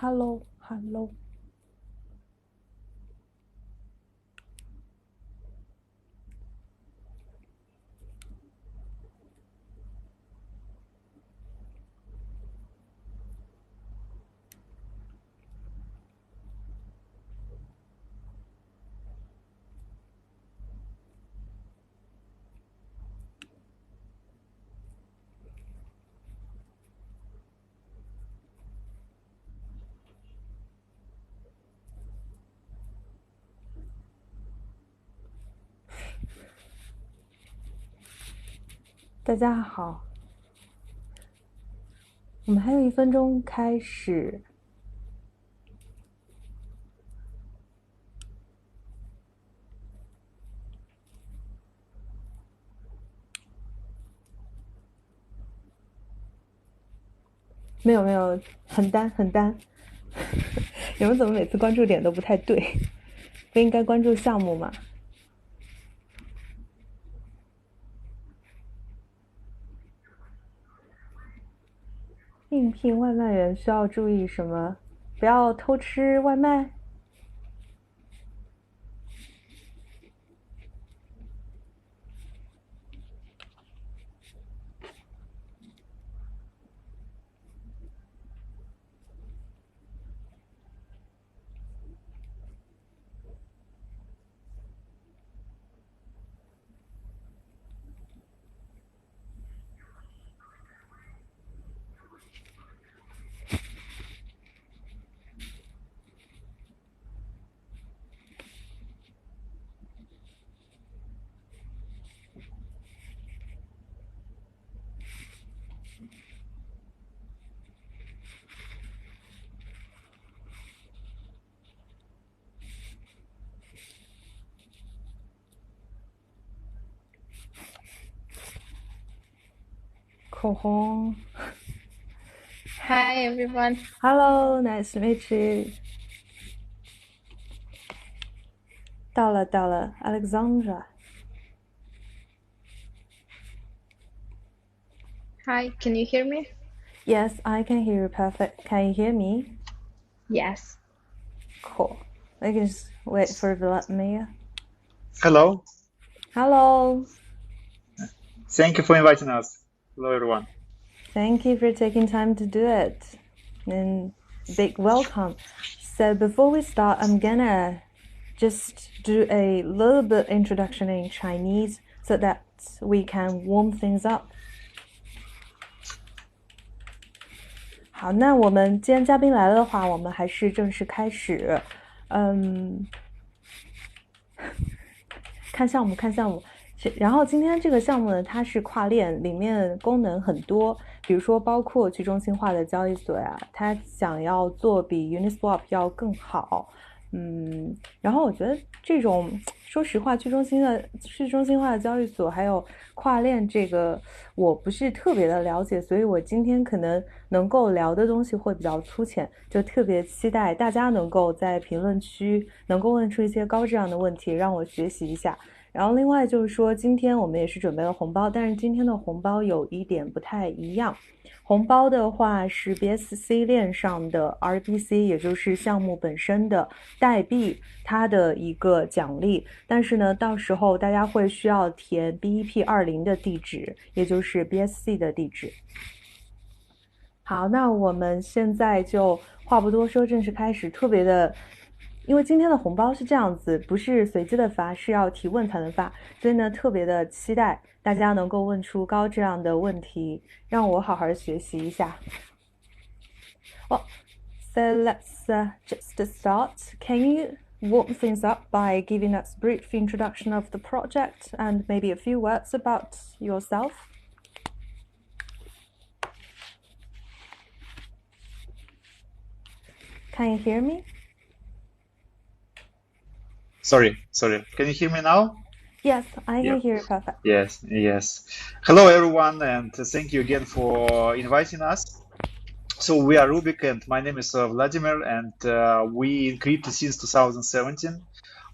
Hello, hello。大家好，我们还有1分钟开始。没有，很单。你们怎么每次关注点都不太对？不应该关注项目吗？应聘外卖员需要注意什么？不要偷吃外卖。口红。Hi everyone. Hello, nice to meet you. 到了 Alexandra. Hi, can you hear me? Yes, I can hear you perfect. Can you hear me? Yes. Cool. I can just wait for Vladimir. Hello. Hello. Thank you for inviting us. Hello, everyone. Thank you for taking time to do it. And big welcome. So before we start, I'm gonna just do a little bit introduction in Chinese so that we can warm things up. 好，那我们既然嘉宾来了的话，我们还是正式开始。看项目。然后今天这个项目呢，它是跨链，里面功能很多，比如说包括去中心化的交易所呀，它想要做比 Uniswap 要更好。然后我觉得这种，说实话，去中心化的交易所还有跨链这个，我不是特别的了解，所以我今天可能能够聊的东西会比较粗浅，就特别期待大家能够在评论区能够问出一些高质量的问题，让我学习一下。然后另外就是说，今天我们也是准备了红包，但是今天的红包有一点不太一样。红包的话是 BSC 链上的 RBC， 也就是项目本身的代币，它的一个奖励。但是呢，到时候大家会需要填 BEP20 的地址，也就是 BSC 的地址。好，那我们现在就话不多说，正式开始。特别的，因为今天的红包是这样子，不是随机的发，是要提问才能发，所以呢，特别的期待大家能够问出高质量的问题，让我好好学习一下。Well, so let's just start. Can you warm things up by giving us a brief introduction of the project and maybe a few words about yourself? Can you hear me? Sorry. Can you hear me now? Yes, I Yeah. can hear you perfect. Yes. Hello, everyone, and thank you again for inviting us. So we are Rubik, and my name is Vladimir, and we in crypto since 2017,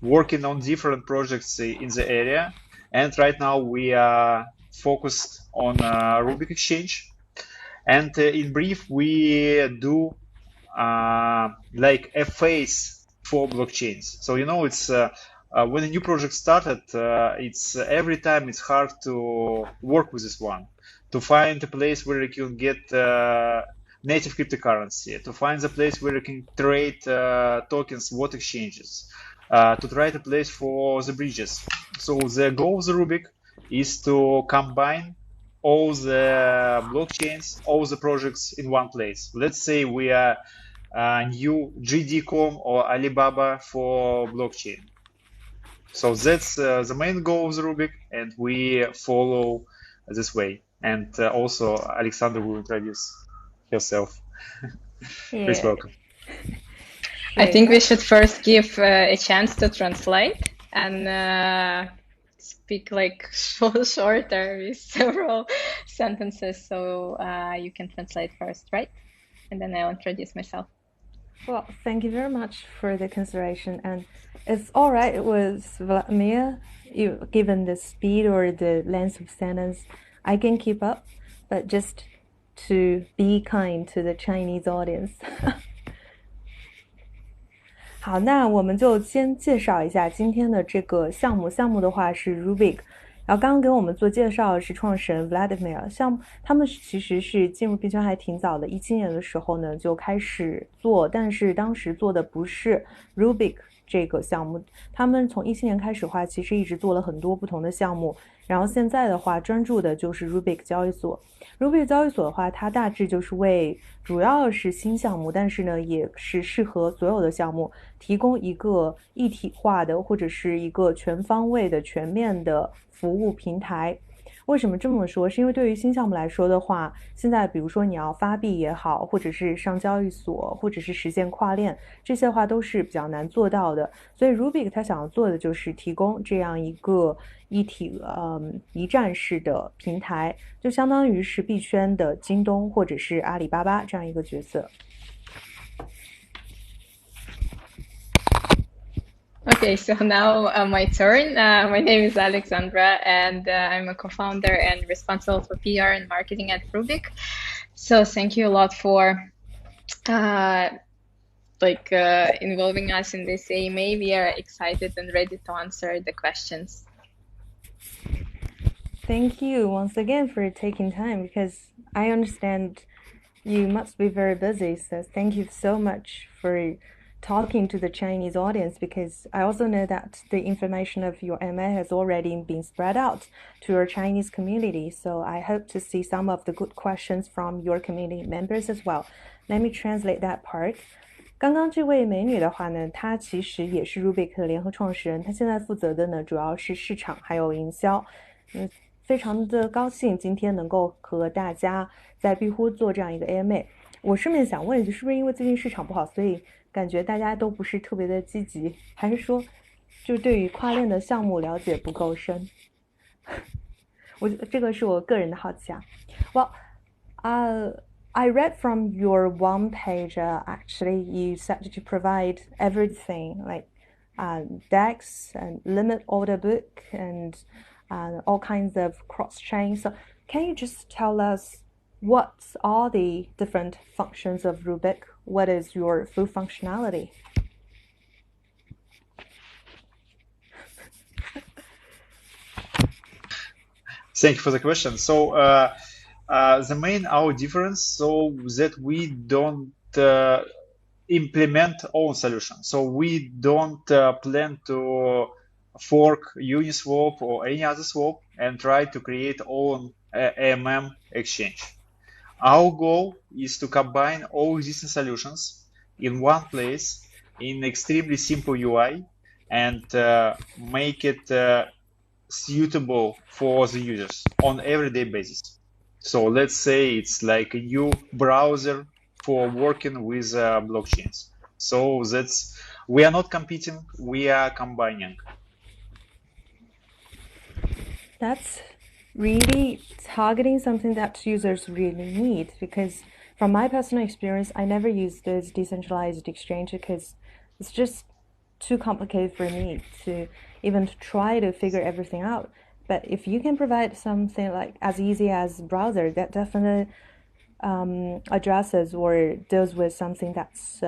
working on different projects in the area. And right now we are focused on Rubik Exchange. And in brief, we do like a face for blockchains. So it's when a new project started, it's every time it's hard to work with this one, to find a place where you can get native cryptocurrency, to find the place where you can trade tokens, what exchanges, to try a place for the bridges. So the goal of the Rubik is to combine all the blockchains, all the projects in one place. Let's say we are new GD.com or Alibaba for blockchain. So that's the main goal of the Rubik, and we follow this way. And also, Alexander will introduce herself. Please welcome. I think we should first give a chance to translate and speak like shorter with several sentences, so you can translate first, right? And then I'll introduce myself. Well, thank you very much for the consideration, and it's all right with Vladimir. Given the speed or the length of sentence, I can keep up, but just to be kind to the Chinese audience. 好，那我们就先介绍一下今天的这个项目。项目的话是 Rubik， 然后刚刚给我们做介绍的是创始人 Vladimir。他们其实是进入币圈还挺早的，17年的时候呢就开始做，但是当时做的不是 Rubik 这个项目。他们从17年开始的话，其实一直做了很多不同的项目，然后现在的话专注的就是 Rubik 交易所。Rubik 交易所的话，它大致就是主要是新项目，但是呢也是适合所有的项目，提供一个一体化的或者是一个全方位的全面的服务平台。为什么这么说？是因为对于新项目来说的话，现在比如说你要发币也好，或者是上交易所，或者是实现跨链，这些话都是比较难做到的。所以 Rubik 它想要做的就是提供这样一个一体一站式的平台，就相当于是币圈的京东或者是阿里巴巴这样一个角色。Okay, so now my turn. My name is Alexandra, and I'm a co-founder and responsible for PR and marketing at Rubik. So thank you a lot for involving us in this AMA. We are excited and ready to answer the questions. Thank you once again for taking time, because I understand you must be very busy. So thank you so much for talking to the Chinese audience, because I also know that the information of your AMA has already been spread out to your Chinese community. So I hope to see some of the good questions from your community members as well. Let me translate that part. 刚刚这位美女的话呢，她其实也是 Rubik 的联合创始人，她现在负责的呢主要是市场还有营销。非常的高兴今天能够和大家在币乎做这样一个 AMA。我顺便想问一句，是不是因为最近市场不好，所以感觉大家都不是特别的积极，还是说就对于跨链的项目了解不够深？这个是我个人的好奇啊。Well, I read from your one page, actually, you said that you provide everything like DEX and limit order book and all kinds of cross-chain. So can you just tell us what are the different functions of Rubik? What is your full functionality? Thank you for the question. So the main our difference, so that we don't implement own solution. So we don't plan to fork Uniswap or any other swap and try to create own AMM exchange. Our goal is to combine all existing solutions in one place in extremely simple UI and make it suitable for the users on everyday basis. So let's say it's like a new browser for working with blockchains. So we are not competing, we are combining. That's really targeting something that users really need, because from my personal experience, I never use this decentralized exchange because it's just too complicated for me to even try to figure everything out. But if you can provide something like as easy as browser, that definitely addresses or deals with something that's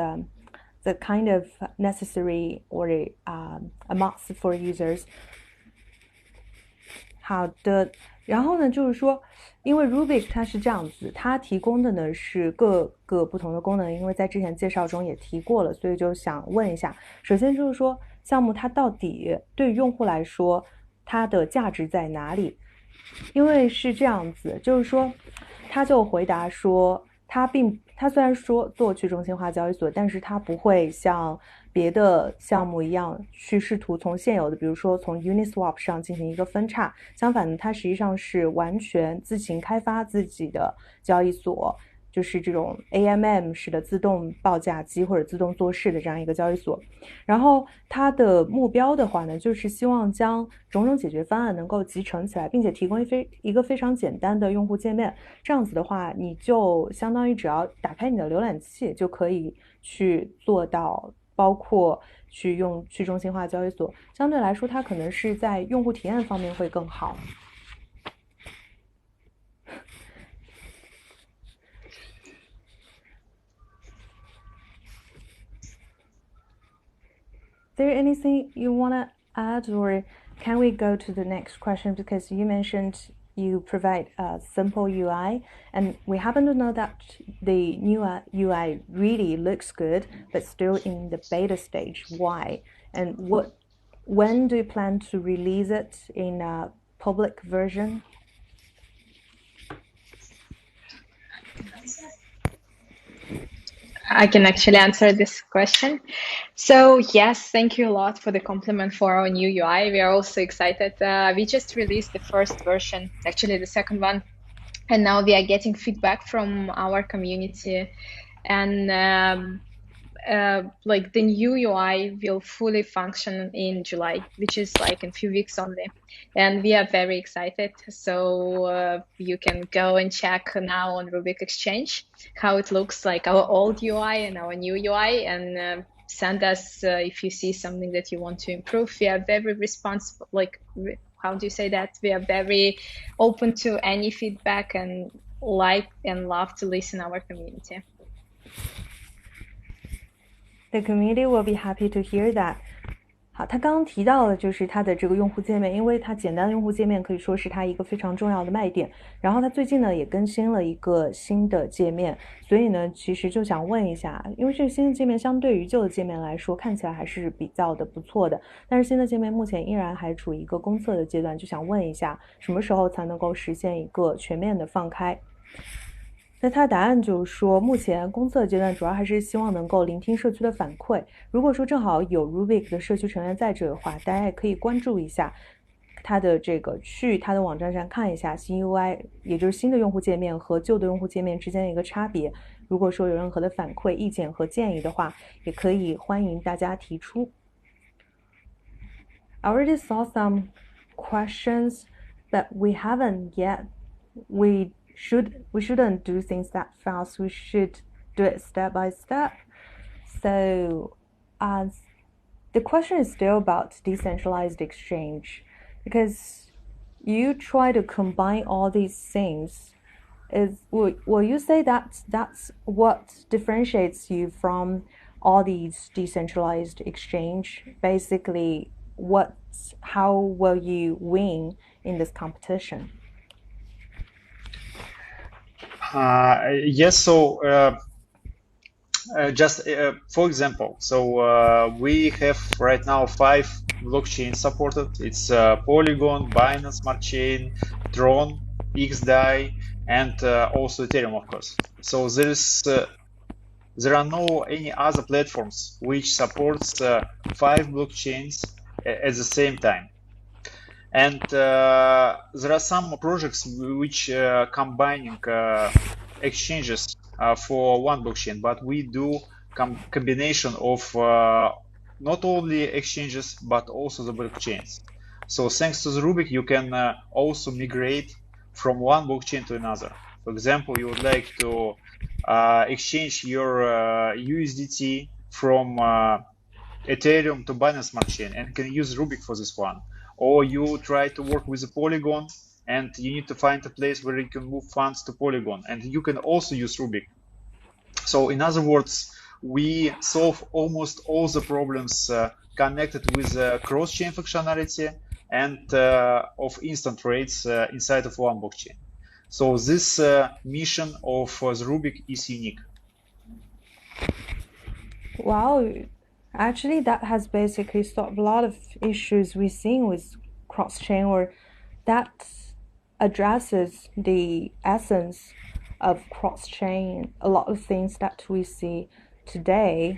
the kind of necessary or a must for users. 好的，然后呢，就是说，因为 Rubik 它是这样子，它提供的呢是各个不同的功能，因为在之前介绍中也提过了，所以就想问一下，首先就是说，项目它到底对于用户来说，它的价值在哪里？因为是这样子，就是说，他就回答说，他虽然说做去中心化交易所，但是他不会像别的项目一样去试图从现有的，比如说从 Uniswap 上进行一个分叉。相反的，它实际上是完全自行开发自己的交易所。就是这种 AMM 式的自动报价机或者自动做事的这样一个交易所，然后它的目标的话呢，就是希望将种种解决方案能够集成起来，并且提供一个非常简单的用户界面。这样子的话，你就相当于只要打开你的浏览器就可以去做到，包括去用去中心化交易所。相对来说，它可能是在用户体验方面会更好。Is there anything you want to add, or can we go to the next question? Because you mentioned you provide a simple UI, and we happen to know that the new UI really looks good, but still in the beta stage. Why? And when do you plan to release it in a public version? I can actually answer this question. So yes, thank you a lot for the compliment for our new UI. We are also excited. We just released the first version, actually the second one, and now we are getting feedback from our community. And like the new UI will fully function in July, which is like in a few weeks only. And we are very excited. So you can go and check now on Rubik Exchange how it looks like our old UI and our new UI, and send us if you see something that you want to improve. We are very responsible, like, how do you say that? We are very open to any feedback and like and love to listen our community. The community will be happy to hear that. 好，他刚刚提到的就是它的这个用户界面，因为它简单的用户界面可以说是它一个非常重要的卖点。然后它最近呢也更新了一个新的界面，所以呢其实就想问一下，因为这个新的界面相对于旧的界面来说看起来还是比较的不错的，但是新的界面目前依然还处于一个公测的阶段，就想问一下什么时候才能够实现一个全面的放开。那他的答案就是说，目前公测阶段主要还是希望能够聆听社区的反馈。如果说正好有 Rubik 的社区成员在这的话，大家也可以关注一下他的这个，去他的网站上看一下新 UI， 也就是新的用户界面和旧的用户界面之间的一个差别。如果说有任何的反馈、意见和建议的话，也可以欢迎大家提出。I already saw some questions, but we haven't yet. We shouldn't do things that fast. We should do it step by step. So the question is still about decentralized exchange, because you try to combine all these things. Will you say that that's what differentiates you from all these decentralized exchange? Basically, how will you win in this competition? Yes, so just for example, so we have right now 5 blockchains supported. It's Polygon, Binance Smart Chain, Tron, XDAI, and also Ethereum, of course. So there are no any other platforms which supports 5 blockchains at the same time. And there are some projects which combining exchanges for one blockchain, but we do combination of not only exchanges but also the blockchains. So thanks to the Rubik, you can also migrate from one blockchain to another. For example, you would like to exchange your USDT from Ethereum to Binance Smart Chain and can use Rubik for this one. Or you try to work with a Polygon and you need to find a place where you can move funds to Polygon, and you can also use Rubik. So in other words, we solve almost all the problems connected with cross-chain functionality and of instant rates inside of one blockchain. So this mission of the Rubik is unique. Wow, actually that has basically solved a lot of issues we're seeing with cross-chain, or that addresses the essence of cross-chain, a lot of things that we see today.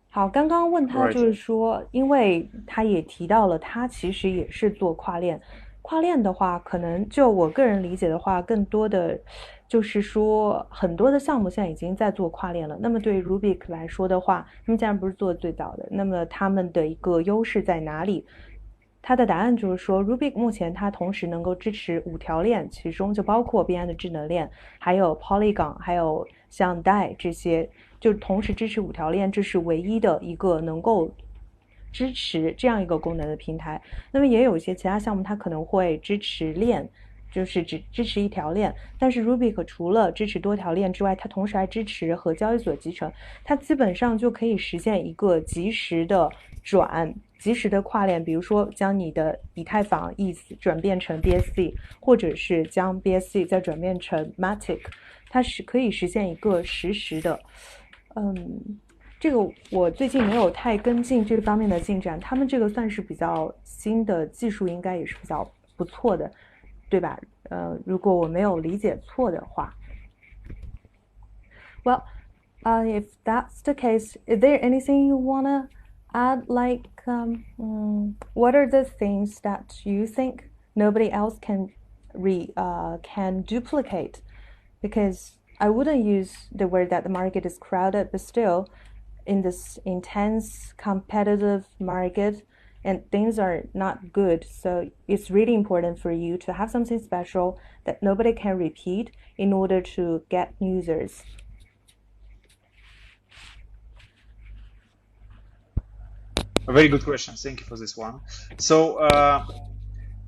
好，刚刚问他就是说，因为他也提到了，他其实也是做跨链。跨链的话，可能就我个人理解的话，更多的就是说，很多的项目现在已经在做跨链了。那么对于 Rubik 来说的话，他们既然不是做最早的，那么他们的一个优势在哪里？他的答案就是说 ，Rubik 目前它同时能够支持5条链，其中就包括币安的智能链，还有 Polygon， 还有像 DAI 这些，就同时支持5条链，这是唯一的一个能够支持这样一个功能的平台。那么也有一些其他项目，它可能会支持链，就是只支持1条链，但是 Rubik 除了支持多条链之外，它同时还支持和交易所集成，它基本上就可以实现一个即时的即时的跨链，比如说将你的以太坊 ETH 转变成 BSC， 或者是将 BSC 再转变成 Matic， 它是可以实现一个实时的。这个我最近没有太跟进这方面的进展，他们这个算是比较新的技术，应该也是比较不错的，对吧？如果我没有理解错的话。Well, if that's the case, is there anything you wanna add? Like, what are the things that you think nobody else can duplicate? Because I wouldn't use the word that the market is crowded, but still, in this intense competitive market, and things are not good, so it's really important for you to have something special that nobody can repeat in order to get users. A very good question. Thank you for this one. So,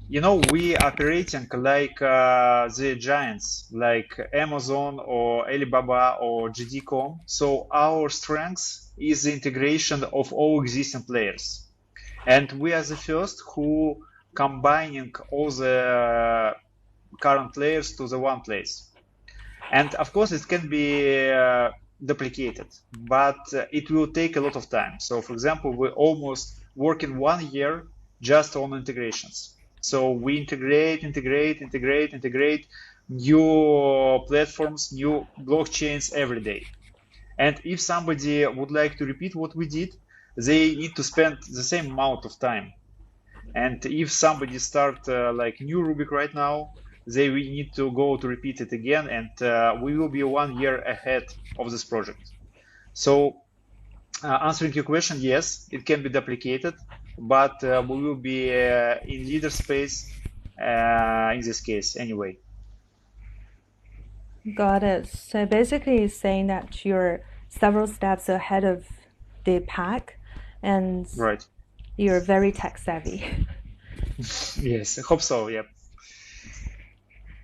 we operating like the giants, like Amazon or Alibaba or JD.com. So our strength is the integration of all existing players. And we are the first who combining all the current players to the one place. And of course, it can be duplicated, but it will take a lot of time. So for example, we almost working 1 year just on integrations. So we integrate new platforms, new blockchains every day. And if somebody would like to repeat what we did, they need to spend the same amount of time. And if somebody start like new Rubik right now, they will need to go to repeat it again, and we will be 1 year ahead of this project. So answering your question, yes, it can be duplicated, but we will be in leader space in this case anyway. Got it. So basically it's saying that you're several steps ahead of the pack, and right. You're very tech savvy. Yes, I hope so. Yep.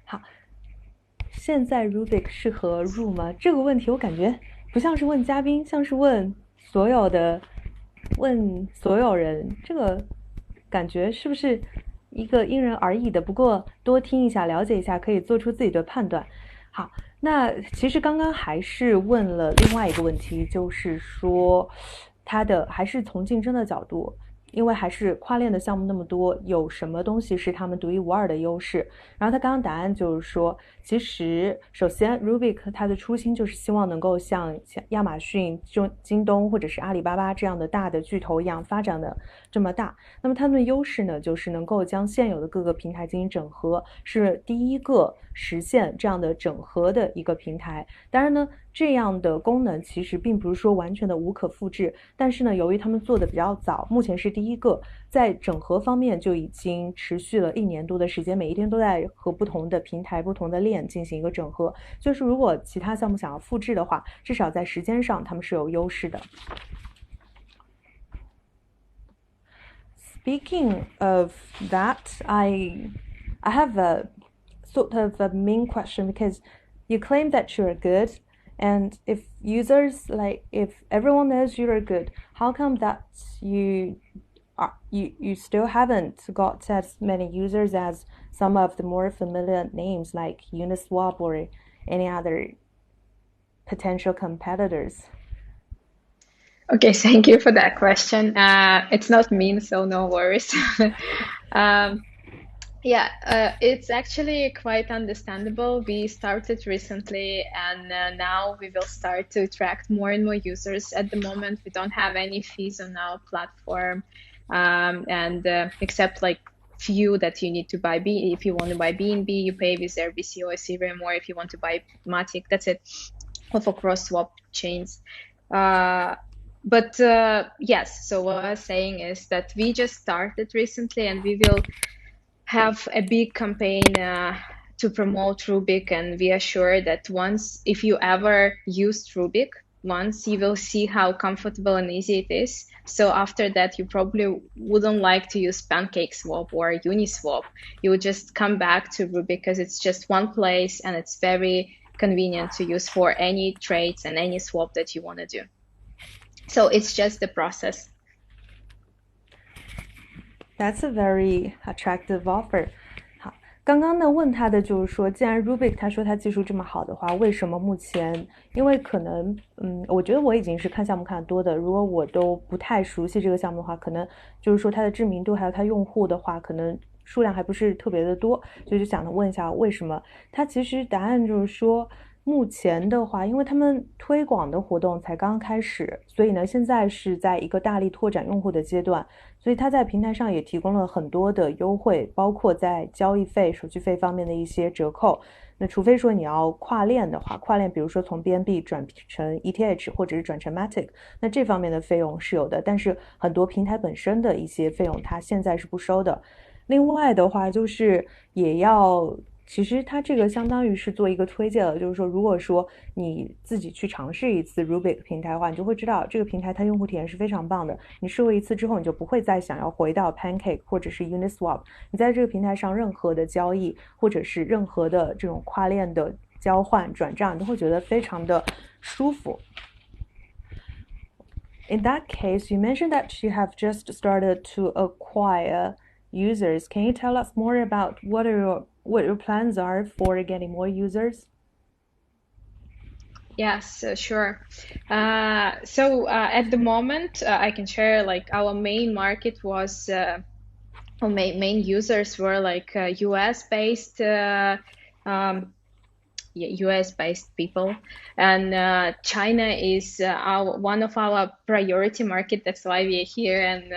好，现在 Rubik 适合入吗？这个问题我感觉不像是问嘉宾，像是问所有人。这个感觉是不是一个因人而异的？不过多听一下，了解一下，可以做出自己的判断。好，那其实刚刚还是问了另外一个问题，就是说它的还是从竞争的角度。因为还是跨链的项目那么多，有什么东西是他们独一无二的优势？然后他刚刚答案就是说，其实首先 Rubik 它的初心就是希望能够像亚马逊、京东或者是阿里巴巴这样的大的巨头一样发展的这么大。那么他们的优势呢，就是能够将现有的各个平台进行整合，是第一个实现这样的整合的一个平台。当然呢，这样的功能其实并不是说完全的无可复制，但是呢，由于他们做的比较早，目前是第一个，在整合方面就已经持续了1年多的时间，每一天都在和不同的平台、不同的链进行一个整合。就是如果其他项目想要复制的话，至少在时间上他们是有优势的。speaking of that, I have a sort of a main question because you claim that you're good, and if users if everyone knows you're good, how come that you still haven't got as many users as some of the more familiar names like Uniswap or any other potential competitors? Okay, thank you for that question. It's not mean, so no worries. It's actually quite understandable. We started recently, and now we will start to attract more and more users. At the moment, we don't have any fees on our platform, and except like few that you need to buy. If you want to buy BNB, you pay with RBC or Ethereum, or if you want to buy Matic, that's it. Or for cross swap chains. Yes, so what I was saying is that we just started recently, and we will have a big campaign to promote Rubik, and we are sure that if you ever used Rubik, once you will see how comfortable and easy it is. So after that, you probably wouldn't like to use PancakeSwap or Uniswap. You would just come back to Rubik because it's just one place and it's very convenient to use for any trades and any swap that you want to do. So it's just the process. That's a very attractive offer. 好，刚刚呢问他的就是说，既然 Rubik 他说他技术这么好的话，为什么目前？因为可能，我觉得我已经是看项目看得多的，如果我都不太熟悉这个项目的话，可能就是说它的知名度还有它用户的话，可能数量还不是特别的多，所以就想问一下为什么？他其实答案就是说。目前的话，因为他们推广的活动才刚开始，所以呢，现在是在一个大力拓展用户的阶段，所以他在平台上也提供了很多的优惠，包括在交易费、手续费方面的一些折扣。那除非说你要跨链的话，跨链比如说从 BNB 转成 ETH 或者是转成 Matic， 那这方面的费用是有的，但是很多平台本身的一些费用它现在是不收的。另外的话就是也要。其实它这个相当于是做一个推荐了，就是说，如果说你自己去尝试一次 Rubik 平台的话，你就会知道这个平台它用户体验是非常棒的。你试过一次之后，你就不会再想要回到 Pancake 或者是 Uniswap。你在这个平台上任何的交易，或者是任何的这种跨链的交换转账，你都会觉得非常的舒服。In that case, you mentioned that you have just started to acquire users. Can you tell us more about what your plans are for getting more users? Yes, sure. At the moment, I can share like our main market was, main users were like US-based US-based people, and China is one of our priority market. That's why we are here and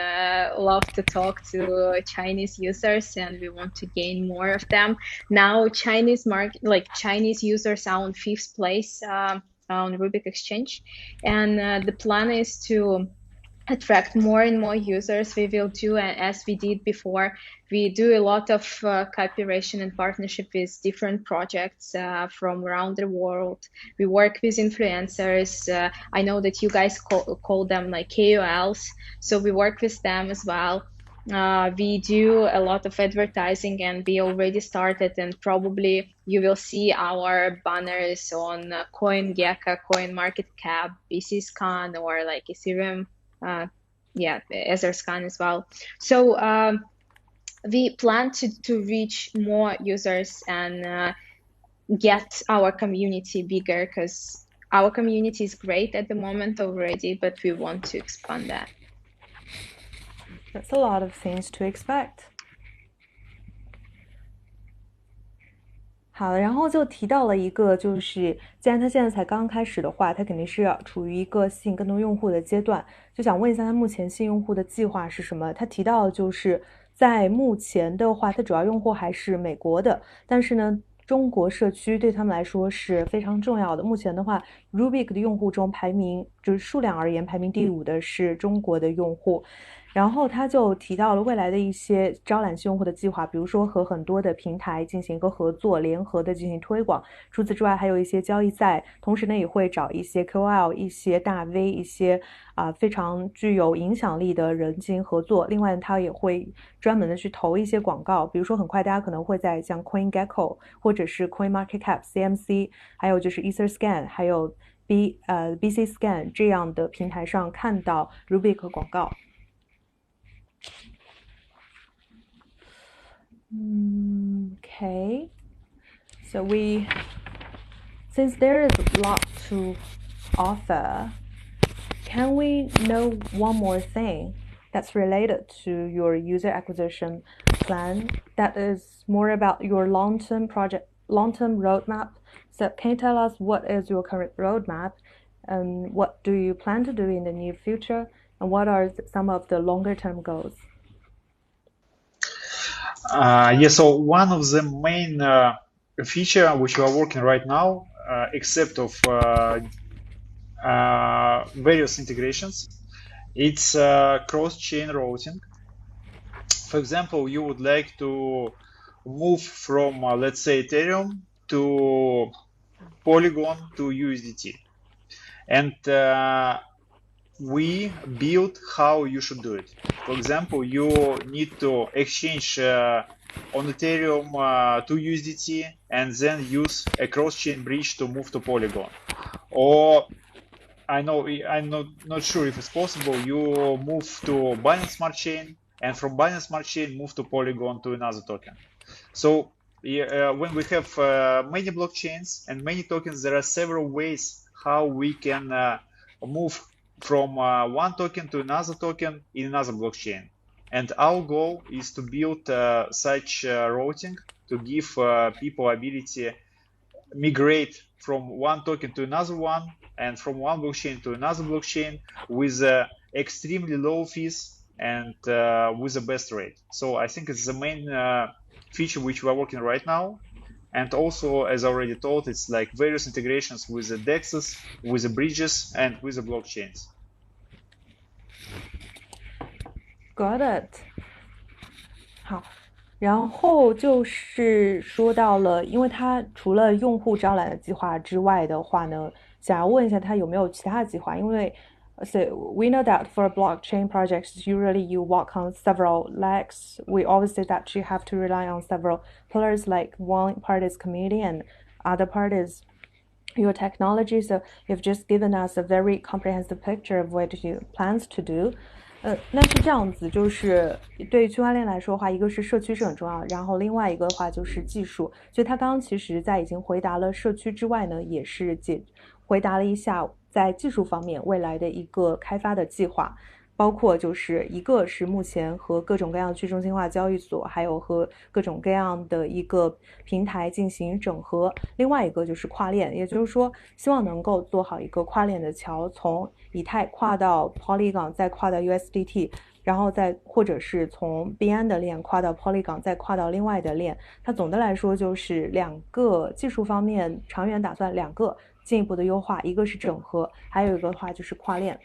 love to talk to Chinese users, and we want to gain more of them. Now, Chinese users are on 5th place on Rubik Exchange, and the plan is to attract more and more users. We will do, as we did before, we do a lot of cooperation and partnership with different projects from around the world. We work with influencers. I know that you guys call them like KOLs, so we work with them as well. We do a lot of advertising, and we already started, and probably you will see our banners on CoinGecko, CoinMarketCap, BCScan, or like Ethereum, Etherscan as well. So we plan to reach more users and get our community bigger, because our community is great at the moment already, but we want to expand that. That's a lot of things to expect. 好，然后就提到了一个，就是既然他现在才刚开始的话，他肯定是处于一个吸引更多用户的阶段。就想问一下，他目前吸引用户的计划是什么？他提到就是在目前的话，他主要用户还是美国的，但是呢，中国社区对他们来说是非常重要的。目前的话 ，Rubik 的用户中排名就是数量而言排名第5的是中国的用户。然后他就提到了未来的一些招揽新用户的计划，比如说和很多的平台进行一个合作，联合的进行推广。除此之外，还有一些交易赛，同时呢也会找一些 KOL、一些大 V、一些非常具有影响力的人进行合作。另外，他也会专门的去投一些广告，比如说很快大家可能会在像 CoinGecko 或者是 CoinMarketCap、CMC，还有就是 EtherScan，还有BC Scan 这样的平台上看到 Rubik 广告。Okay, so since there is a lot to offer, can we know one more thing that's related to your user acquisition plan that is more about your long-term roadmap? So can you tell us what is your current roadmap and what do you plan to do in the near future and what are some of the longer-term goals? So one of the main feature which we are working right now, except of various integrations, it's cross-chain routing. For example, you would like to move from, let's say, Ethereum to Polygon to USDT. And we build how you should do it. For example, you need to exchange on Ethereum to USDT and then use a cross-chain bridge to move to Polygon. Or I'm not sure if it's possible. You move to Binance Smart Chain and from Binance Smart Chain move to Polygon to another token. So when we have many blockchains and many tokens, there are several ways how we can move from one token to another token in another blockchain. And our goal is to build such routing to give people ability migrate from one token to another one and from one blockchain to another blockchain with extremely low fees and with the best rate. So I think it's the main feature which we are working right now. And also, as I already told, it's like various integrations with the DEXs, with the bridges, and with the blockchains. Got it. 好，然后就是说到了，因为他除了用户招揽的计划之外的话呢，想要问一下他有没有其他的计划，因为So we know that for blockchain projects, usually you walk on several legs. We always say that you have to rely on several pillars, like one part is community and other part is your technology. So you've just given us a very comprehensive picture of what you plans to do. 那是这样子，就是对于区块链来说的话，一个是社区是很重要，然后另外一个的话就是技术。所以他刚刚其实在已经回答了社区之外呢，也是回答了一下在技术方面未来的一个开发的计划，包括就是一个是目前和各种各样的去中心化交易所，还有和各种各样的一个平台进行整合，另外一个就是跨链，也就是说希望能够做好一个跨链的桥，从以太跨到 Polygon， 再跨到 USDT， 然后再或者是从币安的链跨到 Polygon， 再跨到另外的链。它总的来说就是两个技术方面长远打算两个进一步的优化，一个是整合，还有一个的话就是跨链。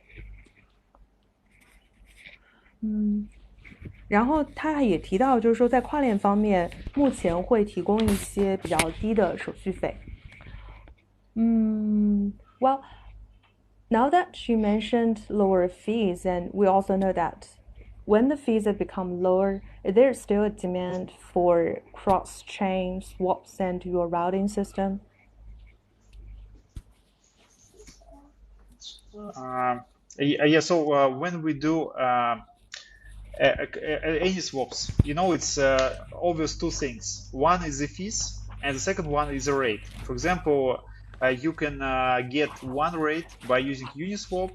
然后他也提到，就是说在跨链方面，目前会提供一些比较低的手续费。Well, now that you mentioned lower fees, and we also know that when the fees have become lower, is there still a demand for cross-chain swaps and your routing system? So when we do any swaps, it's obvious two things. One is the fees, and the second one is the rate. For example, you can get one rate by using Uniswap,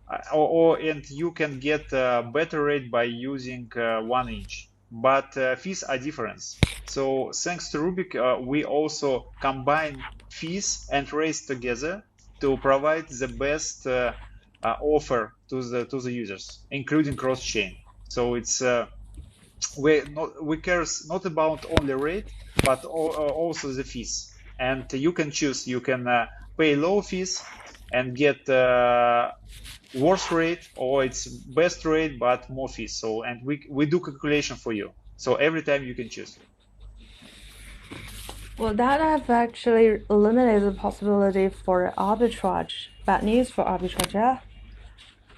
and you can get a better rate by using 1 inch. But fees are different. So thanks to Rubik, we also combine fees and rates together to provide the best offer to the users, including cross-chain. So it's we care not about only rate, but also the fees. And you can choose. You can pay low fees, and get worse rate or its best rate but more fees. So and we do calculation for you. So every time you can choose. Well, that have actually eliminated the possibility for arbitrage. Bad news for arbitrage, yeah?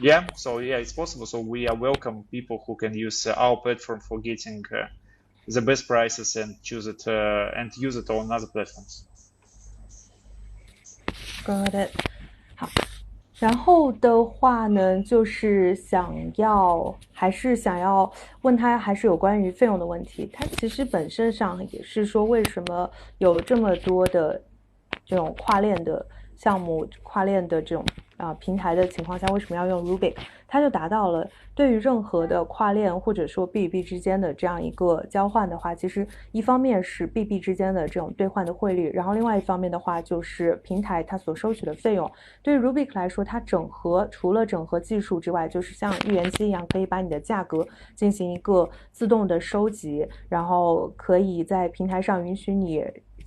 Yeah, so yeah, it's possible. So we welcome people who can use our platform for getting the best prices and choose it and use it on other platforms. Got it. 好，然后的话呢，就是还是想要问他，还是有关于费用的问题。他其实本身上也是说，为什么有这么多的这种跨链的项目、跨链的这种平台的情况下，为什么要用 Rubik？它就达到了对于任何的跨链或者说 B 与 B 之间的这样一个交换的话，其实一方面是 B 与 B 之间的这种兑换的汇率，然后另外一方面的话就是平台它所收取的费用。对于 Rubik 来说，它除了整合技术之外，就是像预言机一样，可以把你的价格进行一个自动的收集，然后可以在平台上允许你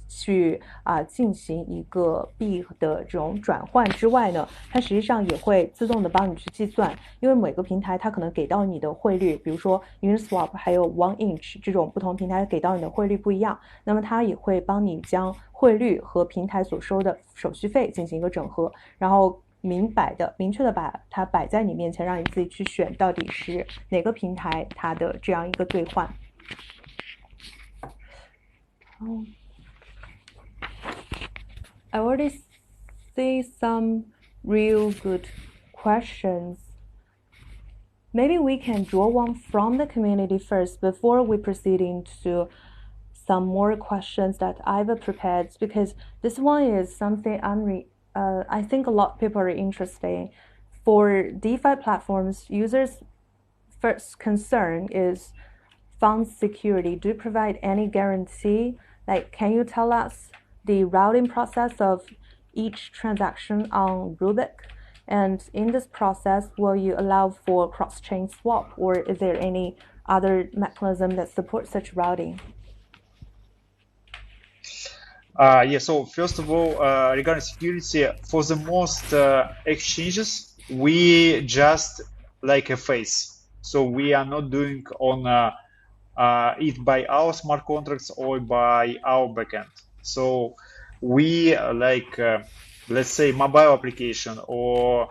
去进行一个币的这种转换之外呢，它实际上也会自动的帮你去计算，因为每个平台它可能给到你的汇率，比如说 Uniswap 还有 OneInch 这种不同平台给到你的汇率不一样，那么它也会帮你将汇率和平台所收的手续费进行一个整合，然后明确的把它摆在你面前，让你自己去选到底是哪个平台它的这样一个兑换。I already see some real good questions. Maybe we can draw one from the community first before we proceed into some more questions that I've prepared, because this one is something I think a lot of people are interested in. For DeFi platforms, users' first concern is fund security. Do you provide any guarantee? Like, can you tell us the routing process of each transaction on Rubik? And in this process, will you allow for cross-chain swap, or is there any other mechanism that supports such routing? Yeah, so first of all, regarding security, for the most exchanges, we just like a face. So we are not doing on it by our smart contracts or by our backend. So we like, let's say, mobile application or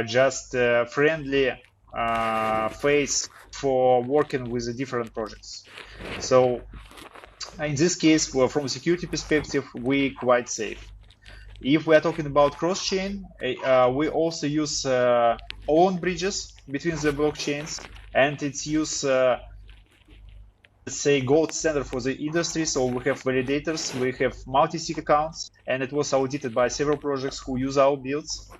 just friendly face for working with the different projects. So in this case, well, from a security perspective, we're quite safe. If we are talking about cross-chain, we also use own bridges between the blockchains, and it's used let's say gold standard for the industry. So we have validators, we have multi-sig accounts, and it was audited by several projects who use our builds.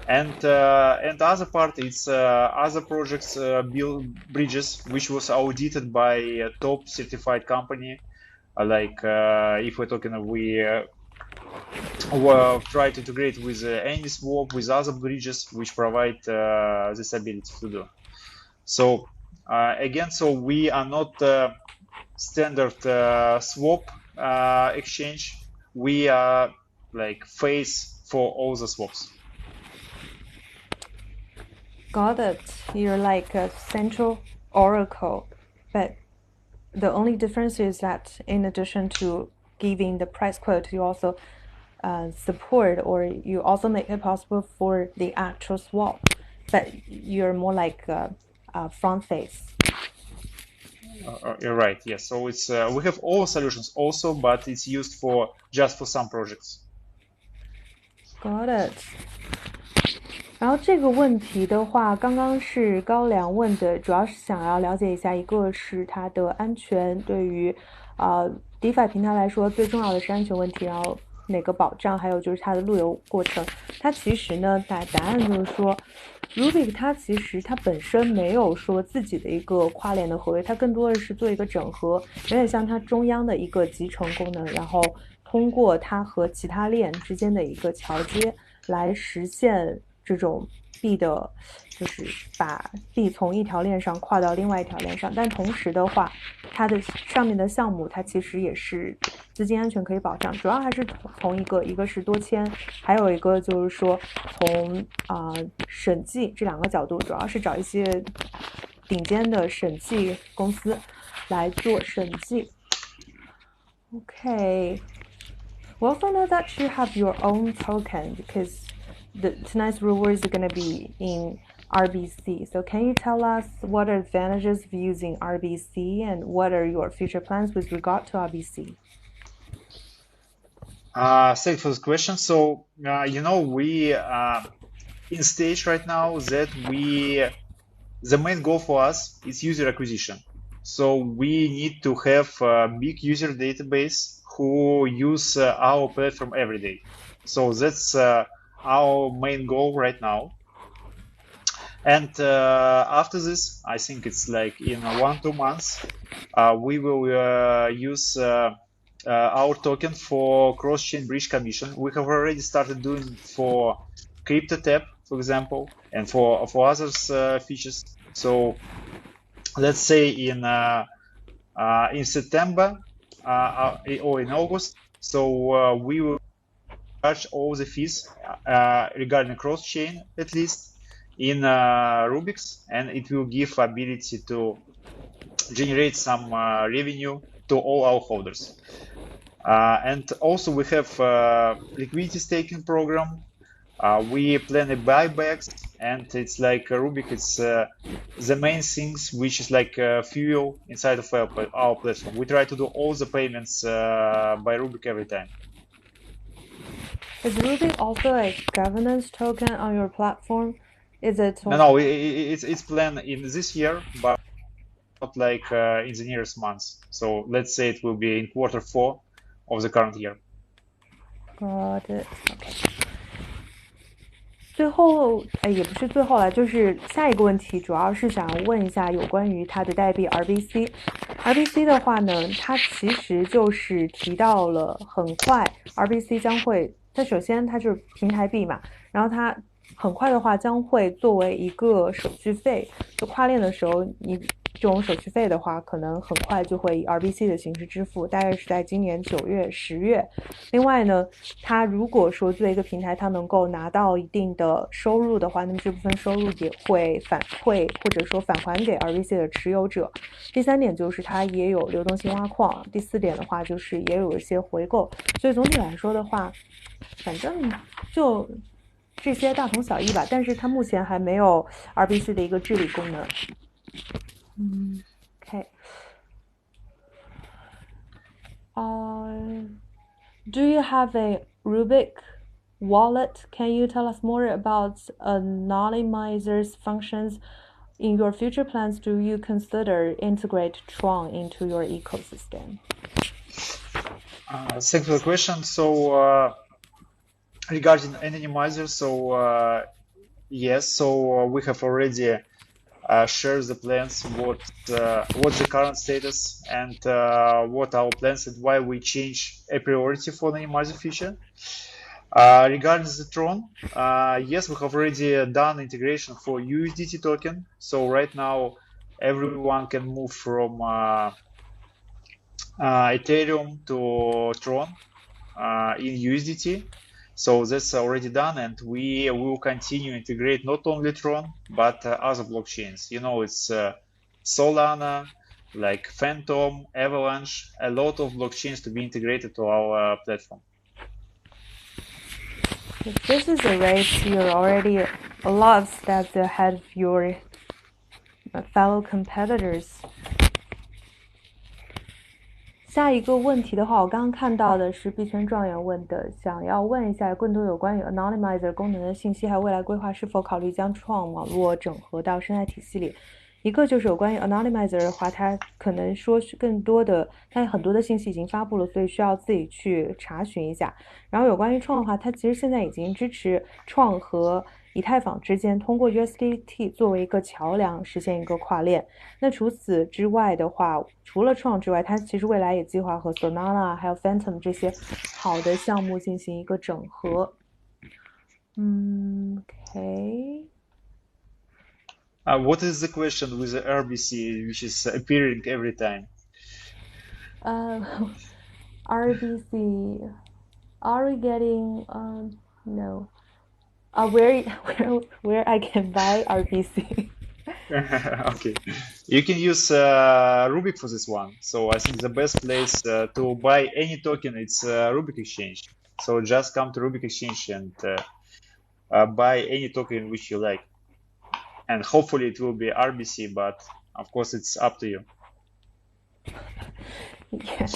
And other part is other projects build bridges which was audited by a top certified company. Like if we're talking, we try to integrate with AnySwap, with other bridges which provide this ability to do. So again, so we are not standard swap exchange. We are like face for all the swaps. Got it. You're like a central oracle, but the only difference is that in addition to giving the price quote, you also support, or you also make it possible for the actual swap, but you're more like a front face. You're right. Yes. So it's we have all solutions also, but it's used for just for some projects. Got it. 然后这个问题的话，刚刚是高粱问的，主要是想要了解一下，一个是它的安全，对于DeFi 平台来说最重要的是安全问题，然后哪个保障，还有就是它的路由过程。它其实呢，答案就是说 ，Rubik 它其实它本身没有说自己的一个跨链的合约，它更多的是做一个整合，有点像它中央的一个集成功能，然后通过它和其他链之间的一个桥接来实现这种币的，就是把币从一条链上跨到另外一条链上，但同时的话，它的上面的项目它其实也是资金安全可以保障，主要还是从一个是多签，还有一个就是说从审计这两个角度，主要是找一些顶尖的审计公司来做审计。Okay. We also know that you have your own token because tonight's reward is going to be in RBC. So can you tell us what are the advantages of using RBC and what are your future plans with regard to RBC? Thanks for the question. So, we in stage right now that the main goal for us is user acquisition. So we need to have a big user database who use our platform every day. So that's our main goal right now. And after this, I think it's like in 1-2 months, we will use our token for cross-chain bridge commission. We have already started doing for CryptoTap, for example, and for others features. So let's say in September or in August, so we will charge all the fees regarding cross-chain at least in Rubix, and it will give ability to generate some revenue to all our holders. And also we have liquidity staking program. We plan a buybacks, and it's like Rubik. It's the main things which is like fuel inside of our platform. We try to do all the payments by Rubik every time. Is Rubik also a governance token on your platform? Is it? No, it's planned in this year, but not like in the nearest months. So let's say it will be in Q4 of the current year. Got it. Okay. 最后，也不是最后了，就是下一个问题，主要是想问一下有关于它的代币 RBC。RBC 的话呢，它其实就是提到了很快 RBC 将会，它首先它就是平台币嘛，然后它很快的话将会作为一个手续费，就跨链的时候你这种手续费的话，可能很快就会以 RBC 的形式支付，大概是在今年9月、10月。另外呢，它如果说作为一个平台，它能够拿到一定的收入的话，那么这部分收入也会反馈或者说返还给 RBC 的持有者。第三点就是它也有流动性挖矿，第四点的话就是也有一些回购。所以总体来说的话，反正就这些大同小异吧，但是它目前还没有 RBC 的一个治理功能。Okay. Do you have a Rubik wallet? Can you tell us more about anonymizers functions? In your future plans, do you consider integrate Tron into your ecosystem? Thanks for the question. So regarding anonymizers, so yes, so we have already shared the plans, what's the current status, and what our plans and why we change a priority for the anonymizer feature. Regarding the Tron, yes, we have already done integration for USDT token. So right now, everyone can move from Ethereum to Tron in USDT. So that's already done, and we will continue to integrate not only Tron, but other blockchains. It's Solana, like Phantom, Avalanche, a lot of blockchains to be integrated to our platform. This is a race. You're already a lot of steps ahead of your fellow competitors. 下一个问题的话，我刚刚看到的是币圈状元问的，想要问一下更多有关于 anonymizer 功能的信息，还有未来规划是否考虑将创网络整合到生态体系里。一个就是有关于 anonymizer 的话，它可能说是更多的，它很多的信息已经发布了，所以需要自己去查询一下。然后有关于创的话，它其实现在已经支持创和以太坊之间通过 USDT 作为一个桥梁实现一个跨链。那除此之外的话，除了创之外，它其实未来也计划和 Solana 还有 Phantom 这些好的项目进行一个整合。OK。What is the question with the RBC, which is appearing every time? RBC. Are we getting no? Where where I can buy RBC? Okay, you can use Rubik for this one. So I think the best place to buy any token it's Rubik Exchange. So just come to Rubik Exchange and buy any token which you like, and hopefully it will be RBC, but of course it's up to you. Yeah,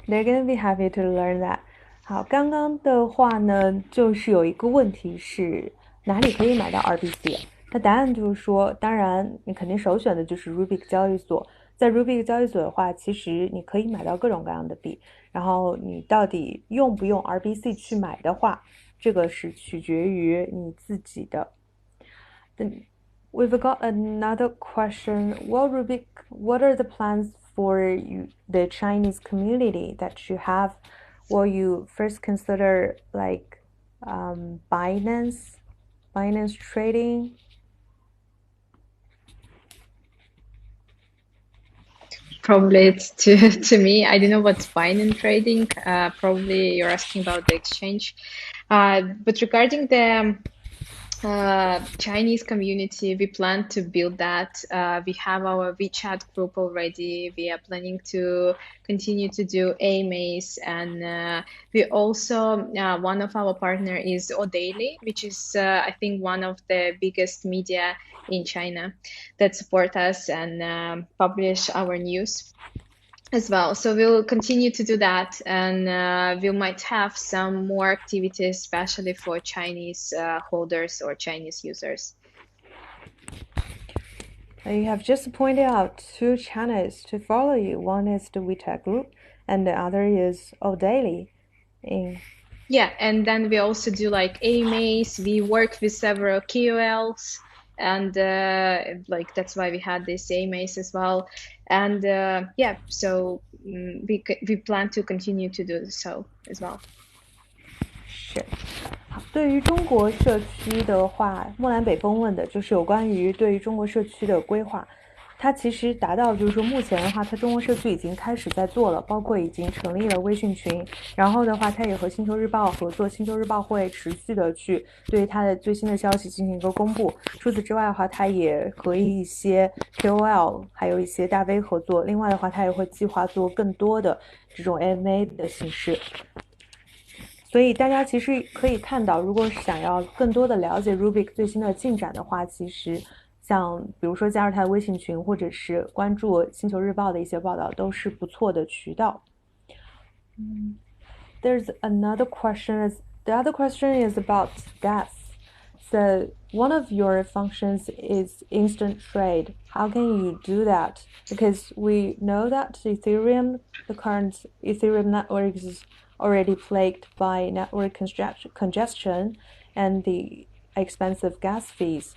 they're gonna be happy to learn that. 好，刚刚的话呢，就是有一个问题是哪里可以买到 RBC？它答案就是说，当然你肯定首选的就是 Rubik 交易所。在 Rubik 交易所的话，其实你可以买到各种各样的币，然后你到底用不用 RBC 去买的话，这个是取决于你自己的。Then we've got another question. Well, Rubik, what are the plans for you, the Chinese community that you have? Will you first consider like Binance trading? Probably it's to me. I don't know what's Binance trading. Probably you're asking about the exchange. But regarding the Chinese community, we plan to build that. We have our WeChat group already. We are planning to continue to do AMAs, and we also one of our partner is O'Daily, which is I think one of the biggest media in China that support us and publish our news as well. So we'll continue to do that, and we might have some more activities, especially for Chinese holders or Chinese users. You have just pointed out two channels to follow you. One is the WeChat group, and the other is O'Daily. Yeah, and then we also do like AMAs. We work with several KOLs, and like that's why we had these AMAs as well. And yeah, so we plan to continue to do so as well. 是。对于中国社区的话，莫兰北风问的就是有关于对于中国社区的规划。它其实达到就是说，目前的话，它中国社区已经开始在做了，包括已经成立了微信群。然后的话，它也和星球日报合作，星球日报会持续的去对它的最新的消息进行一个公布。除此之外的话，它也和一些 KOL 还有一些大 V 合作。另外的话，它也会计划做更多的这种 AMA 的形式。所以大家其实可以看到，如果想要更多的了解 Rubik 最新的进展的话，其实像比如说加入他的微信群，或者是关注星球日报的一些报道，都是不错的渠道。There's another question. The other question is about gas. So one of your functions is instant trade. How can you do that? Because we know that Ethereum, the current Ethereum network is already plagued by network congestion and the expensive gas fees.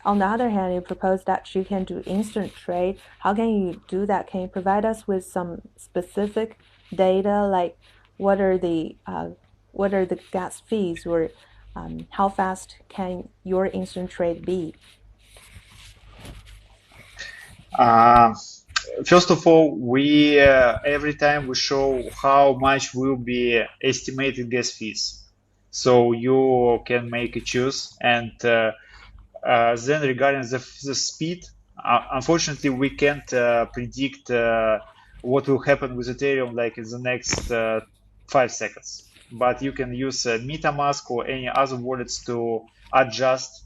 On the other hand, you propose that you can do instant trade. How can you do that? Can you provide us with some specific data, like what are the gas fees, or how fast can your instant trade be? First of all, we every time we show how much will be estimated gas fees, so you can make a choose. And then regarding the speed, unfortunately, we can't predict what will happen with Ethereum like in the next 5 seconds. But you can use MetaMask or any other wallets to adjust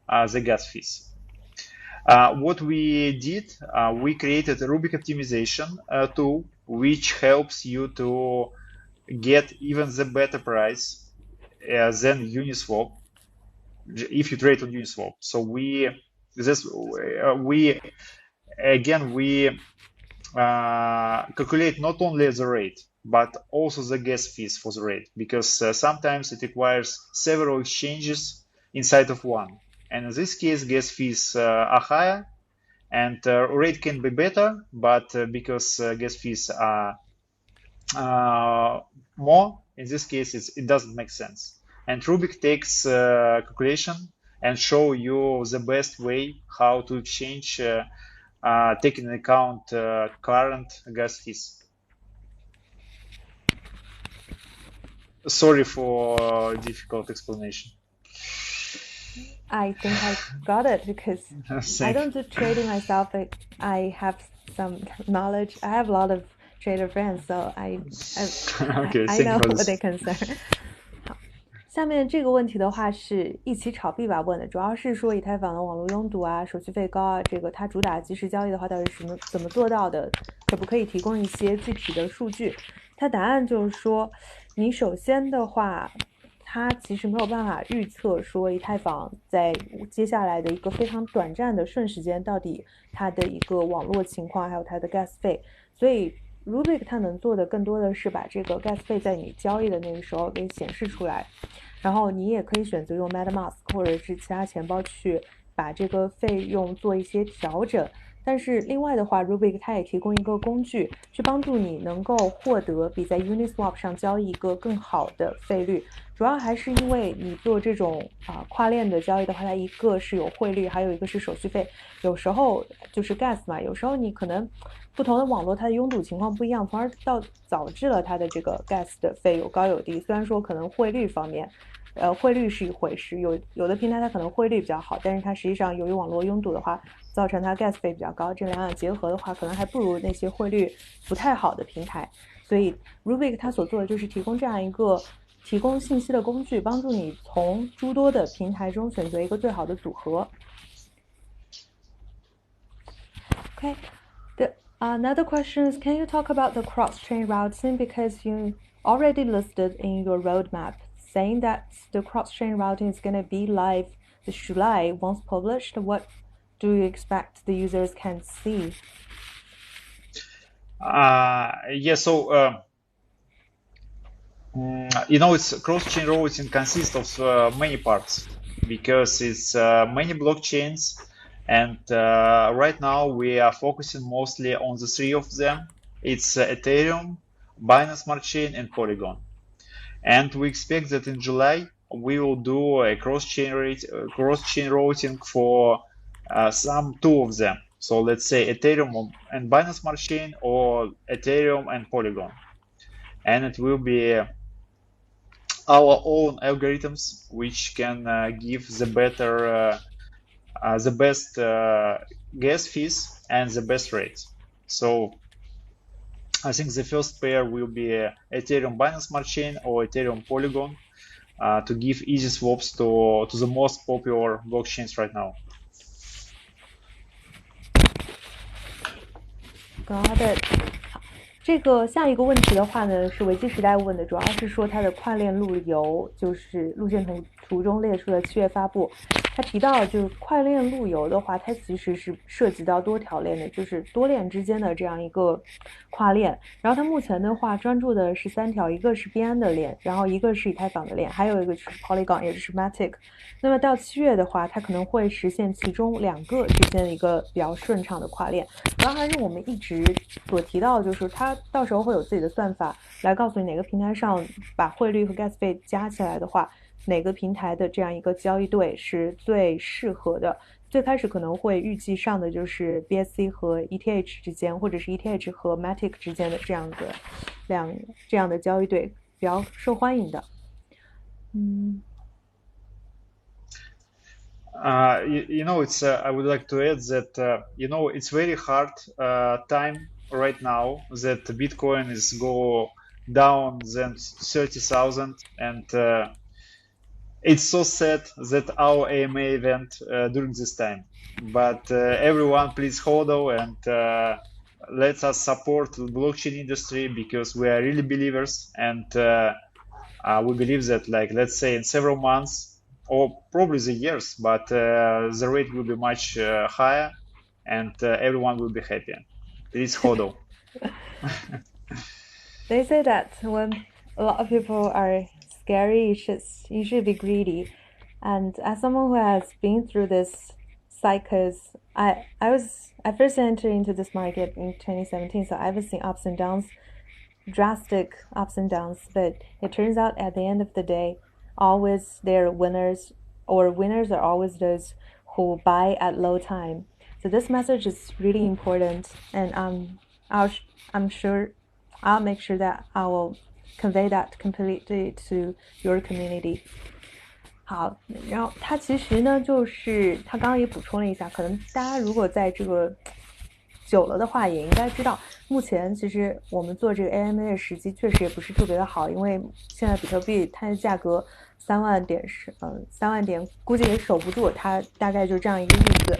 the gas fees. What we did, we created a Rubik optimization tool, which helps you to get even the better price than Uniswap if you trade on Uniswap. So we calculate not only the rate but also the gas fees for the rate, because sometimes it requires several exchanges inside of one. And in this case, gas fees are higher, and rate can be better, but because gas fees are more, in this case, it doesn't make sense. And Rubik takes calculation and show you the best way how to exchange, taking into account current gas fees. Sorry for difficult explanation. I think I got it because I don't do trading myself, but I have some knowledge. I have a lot of trader friends, so Okay, I thank know you for what they this. concern. 好，下面这个问题的话是一起炒币吧问的，主要是说以太坊的网络拥堵啊、手续费高啊，这个它主打即时交易的话，到底是怎么做到的？可不可以提供一些具体的数据？它答案就是说，你首先的话。它其实没有办法预测说以太坊在接下来的一个非常短暂的瞬时间到底它的一个网络情况，还有它的 gas 费，所以 Rubik 它能做的更多的是把这个 gas 费在你交易的那个时候给显示出来，然后你也可以选择用 MetaMask 或者是其他钱包去把这个费用做一些调整。但是另外的话 ，Rubik 它也提供一个工具，去帮助你能够获得比在 Uniswap 上交易一个更好的费率。主要还是因为你做这种跨链的交易的话，它一个是有汇率，还有一个是手续费。有时候就是 gas 嘛，有时候你可能不同的网络它的拥堵情况不一样，从而导致了它的这个 gas 的费有高有低。虽然说可能汇率方面。汇率是一回事，有的平台它可能汇率比较好，但是它实际上由于网络拥堵的话，造成它 gas 费比较高，这两样结合的话，可能还不如那些汇率不太好的平台。所以 Rubik 它所做的就是提供这样一个提供信息的工具，帮助你从诸多的平台中选择一个最好的组合。Okay. Another question is, can you talk about the cross-chain routing because you already listed in your roadmap saying that the cross-chain routing is going to be live this July once published. What do you expect the users can see? Yeah, so it's cross-chain routing consists of many parts because it's many blockchains, and right now we are focusing mostly on the three of them. It's Ethereum, Binance Smart Chain, and Polygon. And we expect that in July we will do a cross-chain routing for two of them. So let's say Ethereum and Binance Smart Chain, or Ethereum and Polygon, and it will be our own algorithms which can give the best gas fees and the best rates. So I think the first pair will be Ethereum Binance Smart Chain or Ethereum Polygon to give easy swaps to the most popular blockchains right now. Got it. 这个下一个问题的话呢，是维基时代问的，主要是说它的跨链路由，就是路线图中列出的7月发布。他提到，就是跨链路由的话，它其实是涉及到多条链的，就是多链之间的这样一个跨链。然后它目前的话专注的是3条，一个是币安的链，然后一个是以太坊的链，还有一个就是 Polygon， 也就是 Matic。那么到7月的话，它可能会实现其中2个之间的一个比较顺畅的跨链。然后还是我们一直所提到的，就是它到时候会有自己的算法来告诉你哪个平台上把汇率和 gas 费加起来的话，哪个平台的这样一个交易对是最适合的。最开始可能会预计上的就是 BSC 和 ETH 之间，或者是 ETH 和 Matic 之间的这样的交易对，比较受欢迎的。It's I would like to add that it's very hard time right now that Bitcoin is go down than 30,000, and it's so sad that our AMA event during this time. But everyone, please hodl and let us support the blockchain industry because we are really believers, and we believe that, like, let's say in several months or probably the years, but the rate will be much higher, and everyone will be happy. Please hodl. They say that when a lot of people are scary, you should be greedy. And as someone who has been through this cycles, I first entered into this market in 2017, so I've seen ups and downs, drastic ups and downs. But it turns out at the end of the day, always there are winners or winners are always those who buy at low time. So this message is really important, and I'm sure I'll make sure that I will convey that completely to your community. 好，然后它其实呢，就是他刚刚也补充了一下，可能大家如果在这个久了的话，也应该知道，目前其实我们做这个 AMA 的时机确实也不是特别的好，因为现在比特币它的价格3万点估计也守不住，它大概就这样一个意思。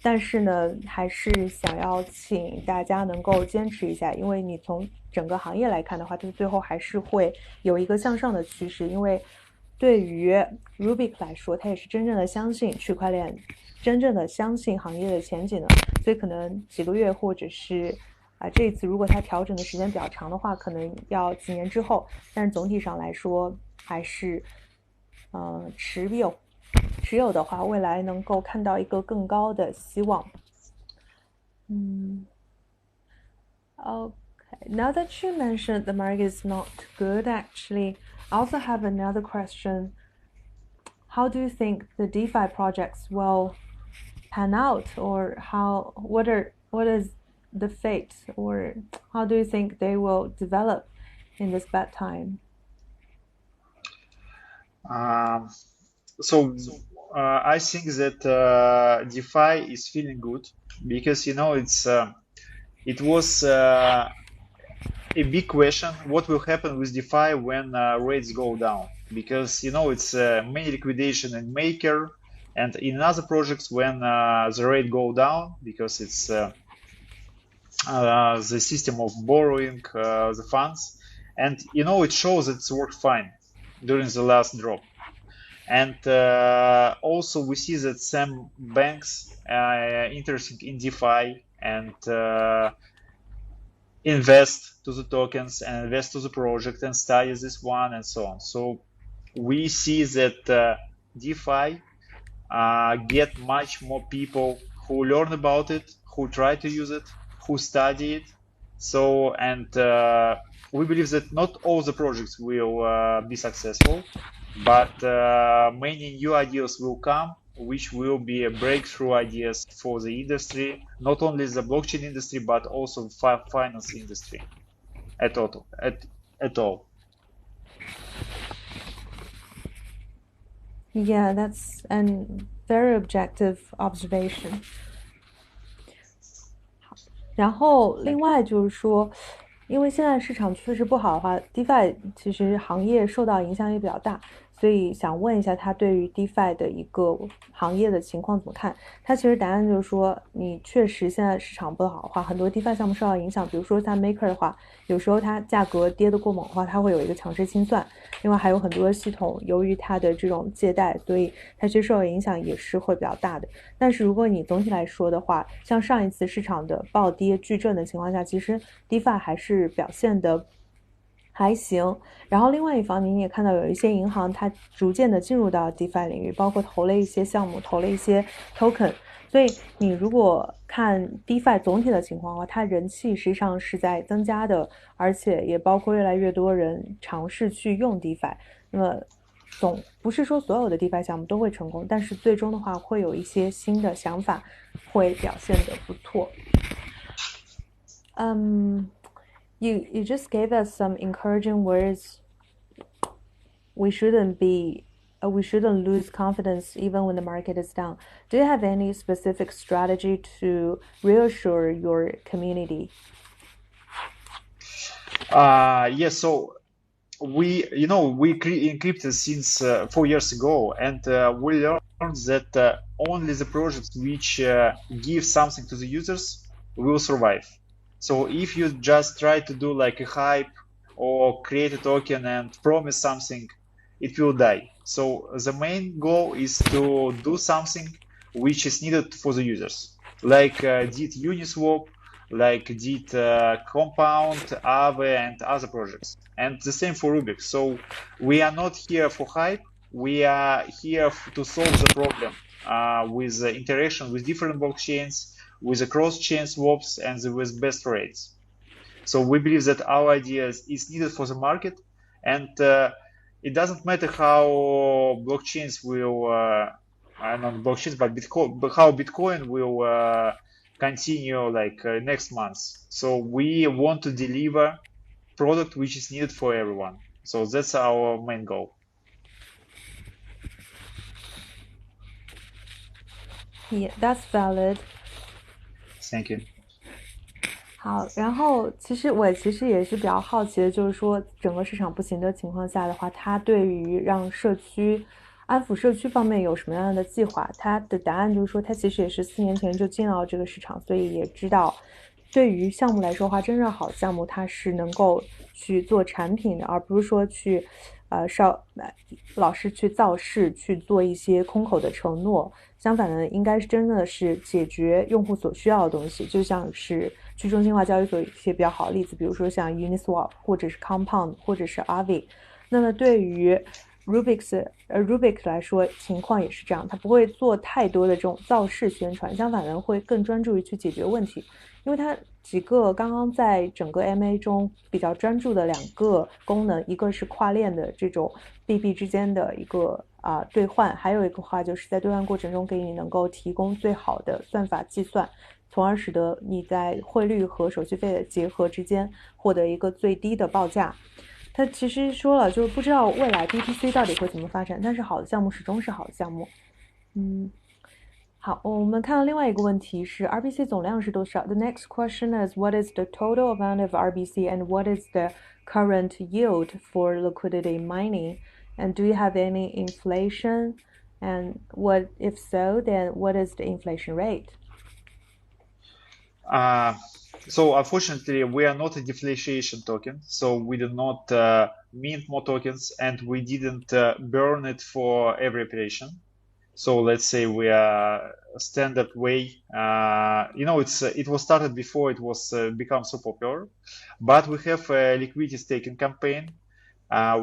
但是呢，还是想要请大家能够坚持一下，因为你从整个行业来看的话，它最后还是会有一个向上的趋势，因为对于 Rubik 来说，他也是真正的相信区块链，真正的相信行业的前景的，所以可能几个月或者是这一次如果它调整的时间比较长的话，可能要几年之后，但是总体上来说还是持有的话，未来能够看到一个更高的希望。Okay, now that you mentioned the market is not good, actually, I also have another question. How do you think the DeFi projects will pan out, or what is the fate, or how do you think they will develop in this bad time? I think that DeFi is feeling good because it was a big question what will happen with DeFi when rates go down, because it's main liquidation in Maker and in other projects when the rate go down, because it's the system of borrowing the funds, and it shows that it's worked fine during the last drop. And also we see that some banks interested in DeFi and invest to the tokens and invest to the project and study this one and so on. So we see that DeFi get much more people who learn about it, who try to use it, who study it. So, and we believe that not all the projects will be successful, but many new ideas will come, which will be a breakthrough ideas for the industry, not only the blockchain industry, but also finance industry at all. Yeah, that's a very objective observation. 然后另外就是说，因为现在市场确实不好的话 ，DeFi 其实行业受到影响也比较大，所以想问一下他对于 DeFi 的一个行业的情况怎么看？他其实答案就是说，你确实现在市场不好的话，很多 DeFi 项目受到影响，比如说像 Maker 的话，有时候它价格跌得过猛的话，它会有一个强制清算。另外还有很多系统由于它的这种借贷，所以它其实受到影响也是会比较大的。但是如果你总体来说的话，像上一次市场的暴跌巨震的情况下，其实 DeFi 还是表现的还行。然后另外一方面，你也看到有一些银行它逐渐的进入到 DeFi 领域，包括投了一些项目，投了一些 token。所以你如果看 DeFi 总体的情况的话，它人气实际上是在增加的，而且也包括越来越多人尝试去用 DeFi。那么总不是说所有的 DeFi 项目都会成功，但是最终的话会有一些新的想法会表现得不错。You just gave us some encouraging words. We shouldn't lose confidence even when the market is down. Do you have any specific strategy to reassure your community? Yes. So we encrypted since 4 years ago, and we learned that only the projects which give something to the users will survive. So if you just try to do like a hype or create a token and promise something, it will die. So the main goal is to do something which is needed for the users, like did Uniswap, like did Compound, Aave, and other projects. And the same for Rubik. So we are not here for hype. We are here to solve the problem with the interaction with different blockchains, with the cross-chain swaps, and with best rates. So we believe that our idea is needed for the market, and it doesn't matter how blockchains will, not blockchains, but Bitcoin, but how Bitcoin will continue like next month. So we want to deliver product which is needed for everyone. So that's our main goal. Yeah, that's valid. Thank you. 好，然后其实也是比较好奇的，就是说整个市场不行的情况下的话，它对于让社区安抚社区方面有什么样的计划？他的答案就是说，他其实也是4年前就进到这个市场，所以也知道，对于项目来说的话，真正好项目它是能够去做产品的，而不是说去老是去造势，去做一些空口的承诺。相反的，应该是真的是解决用户所需要的东西，就像是去中心化交易所一些比较好的例子，比如说像 Uniswap 或者是 Compound 或者是 Aave。那么对于 Rubik 来说，情况也是这样，他不会做太多的这种造势宣传，相反的会更专注于去解决问题。因为它几个刚刚在整个 MA 中比较专注的2个功能，一个是跨链的这种 BB 之间的一个兑换，还有一个话就是在兑换过程中给你能够提供最好的算法计算，从而使得你在汇率和手续费的结合之间获得一个最低的报价。他其实说了，就是不知道未来 BTC 到底会怎么发展，但是好的项目始终是好的项目。好，我们看到另外一个问题是 RBC 总量是多少？ The next question is what is the total amount of RBC and what is the current yield for liquidity mining? And do you have any inflation? And what, if so, then what is the inflation rate? So unfortunately, we are not a deflation token, so we do not mint more tokens, and we didn't burn it for every operation. So let's say we are a standard way. It was started before it was become so popular, but we have a liquidity staking campaign,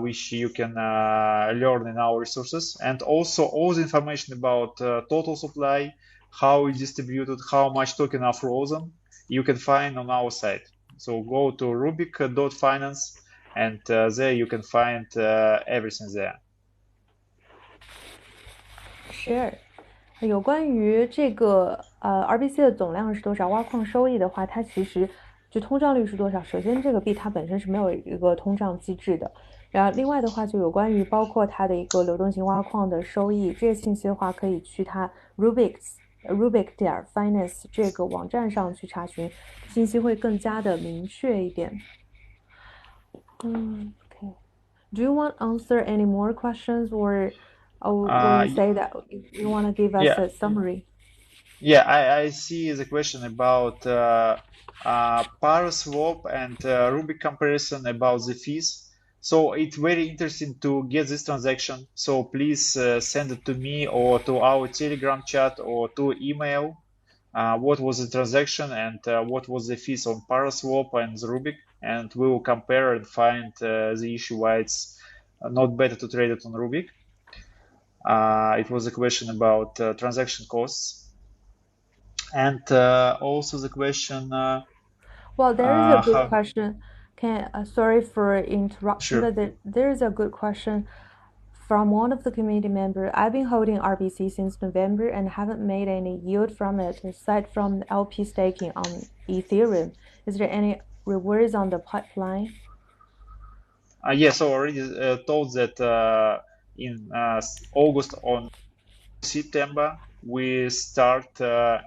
which you can learn in our resources, and also all the information about total supply, how it's distributed, how much token are frozen, you can find on our site. So go to rubik.finance, and there you can find everything there. Sure. 有关于这个RBC 的总量是多少，挖矿收益的话，它其实就通胀率是多少。首先，这个币它本身是没有一个通胀机制的。然后，另外的话就有关于包括它的一个流动性挖矿的收益，这些信息的话可以去它 Rubik.finance 这个网站上去查询，信息会更加的明确一点。Okay. Do you want to answer any more questions or will you say that you want to give us a summary? Yeah, I see the question about Paraswap and Rubik comparison about the fees. So it's very interesting to get this transaction. So please send it to me or to our Telegram chat or to email. What was the transaction and what was the fees on Paraswap and the Rubik, and we will compare and find the issue why it's not better to trade it on Rubik. It was a question about transaction costs, and also the question. Well, there is a good question. Sorry for interruption, Sure. but there is a good question from one of the community members. I've been holding RBC since November and haven't made any yield from it aside from LP staking on Ethereum. Is there any rewards on the pipeline? Yes, so already told that in August on September we start